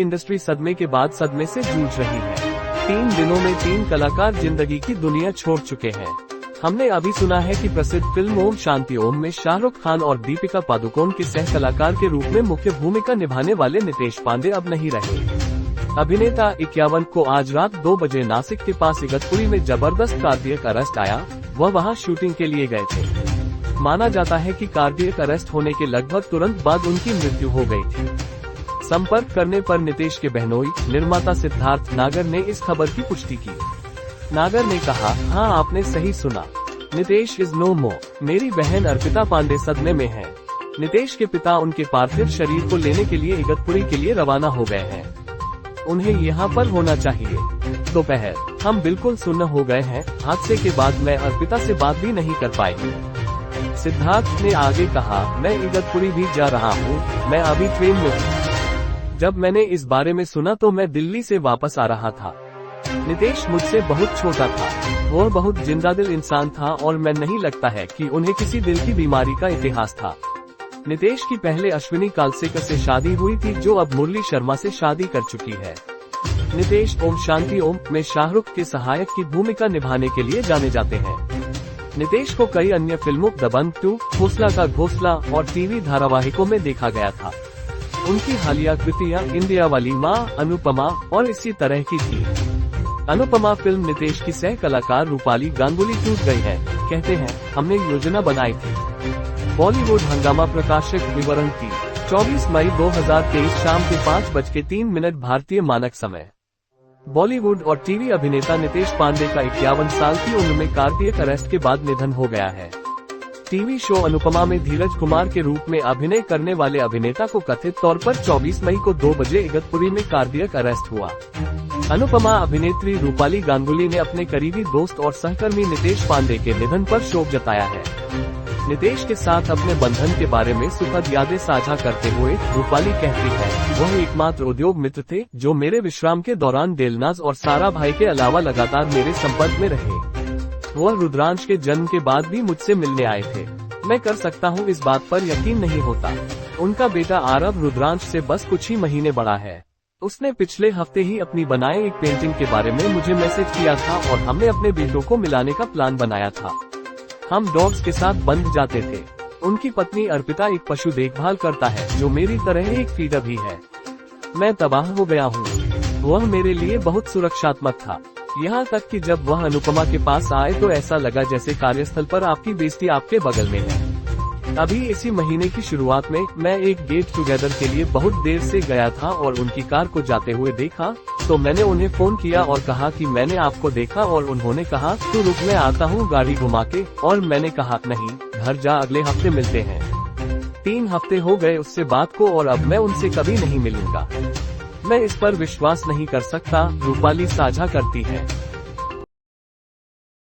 Industry सदमे के बाद सदमे से जूझ रही है। 3 दिनों में 3 कलाकार जिंदगी की दुनिया छोड़ चुके हैं। हमने अभी सुना है कि प्रसिद्ध फिल्म ओम शांति ओम में शाहरुख खान और दीपिका पादुकोण के सह कलाकार के रूप में मुख्य भूमिका निभाने वाले नितेश पांडे अब नहीं रहे। अभिनेता 51 को आज रात 2 बजे नासिक के पास इगतपुरी में जबरदस्त कार्डियक अरेस्ट आया। वह वहां शूटिंग के लिए गए थे। माना जाता है कि कार्डियक अरेस्ट होने के लगभग तुरंत बाद उनकी मृत्यु हो गई थी। संपर्क करने पर नितेश के बहनोई निर्माता सिद्धार्थ नागर ने इस खबर की पुष्टि की। नागर ने कहा, हाँ आपने सही सुना, नितेश इज नो मोर। मेरी बहन अर्पिता पांडे सदमे में है। नितेश के पिता उनके पार्थिव शरीर को लेने के लिए इगतपुरी के लिए रवाना हो गए हैं। उन्हें यहाँ पर होना चाहिए। दोपहर हम बिल्कुल सुन्न हो गए हैं। हादसे के बाद मैं अर्पिता से बात भी नहीं कर पाई। सिद्धार्थ ने आगे कहा, मैं इगतपुरी भी जा रहा हूँ। मैं अभी ट्रेन में हूँ। जब मैंने इस बारे में सुना तो मैं दिल्ली से वापस आ रहा था। नितेश मुझसे बहुत छोटा था। वह बहुत जिंदादिल इंसान था और मैं नहीं लगता है कि उन्हें किसी दिल की बीमारी का इतिहास था। नितेश की पहले अश्विनी कालसेकर से शादी हुई थी, जो अब मुरली शर्मा से शादी कर चुकी है। नितेश ओम शांति ओम में शाहरुख के सहायक की भूमिका निभाने के लिए जाने जाते हैं। नितेश को कई अन्य फिल्मों दबंग 2, घोसला का घोसला और टीवी धारावाहिकों में देखा गया था। उनकी हालिया कृतियां इंडिया वाली माँ, अनुपमा और इसी तरह की थी। अनुपमा फिल्म नितेश की सह कलाकार रूपाली गांगुली टूट गई है। कहते हैं, हमने योजना बनाई थी। बॉलीवुड हंगामा प्रकाशित विवरण की 24 मई 2023 शाम के 5:03 भारतीय मानक समय। बॉलीवुड और टीवी अभिनेता नितेश पांडे का 51 साल की उम्र में कार्डियक अरेस्ट के बाद निधन हो गया है। टीवी शो अनुपमा में धीरज कुमार के रूप में अभिनय करने वाले अभिनेता को कथित तौर पर 24 मई को 2 बजे इगतपुरी में कार्डियक अरेस्ट हुआ। अनुपमा अभिनेत्री रूपाली गांगुली ने अपने करीबी दोस्त और सहकर्मी नितेश पांडे के निधन पर शोक जताया है। नितेश के साथ अपने बंधन के बारे में सुखद यादें साझा करते हुए रूपाली कहती है, वह एकमात्र उद्योग मित्र थे जो मेरे विश्राम के दौरान डेलनाज और सारा भाई के अलावा लगातार मेरे संपर्क में रहे। वह रुद्रांश के जन्म के बाद भी मुझसे मिलने आए थे। मैं कर सकता हूँ, इस बात पर यकीन नहीं होता। उनका बेटा आरव रुद्रांश से बस कुछ ही महीने बड़ा है। उसने पिछले हफ्ते ही अपनी बनाए एक पेंटिंग के बारे में मुझे मैसेज किया था और हमने अपने बेटों को मिलाने का प्लान बनाया था। हम डॉग्स के साथ बंध जाते थे। उनकी पत्नी अर्पिता एक पशु देखभाल करता है जो मेरी तरह एक फीडर भी है। मैं तबाह हो गया हूँ। वह मेरे लिए बहुत सुरक्षात्मक था, यहाँ तक कि जब वह अनुपमा के पास आए तो ऐसा लगा जैसे कार्यस्थल पर आपकी बेइज्जती आपके बगल में है। अभी इसी महीने की शुरुआत में मैं एक गेट टुगेदर के लिए बहुत देर से गया था और उनकी कार को जाते हुए देखा, तो मैंने उन्हें फोन किया और कहा कि मैंने आपको देखा और उन्होंने कहा, तू रुक मैं आता हूँ गाड़ी घुमा के। और मैंने कहा, नहीं घर जा, अगले हफ्ते मिलते हैं। 3 हफ्ते हो गए उससे बात को और अब मैं उनसे कभी नहीं मिलूंगा। मैं इस पर विश्वास नहीं कर सकता, रूपाली साझा करती है।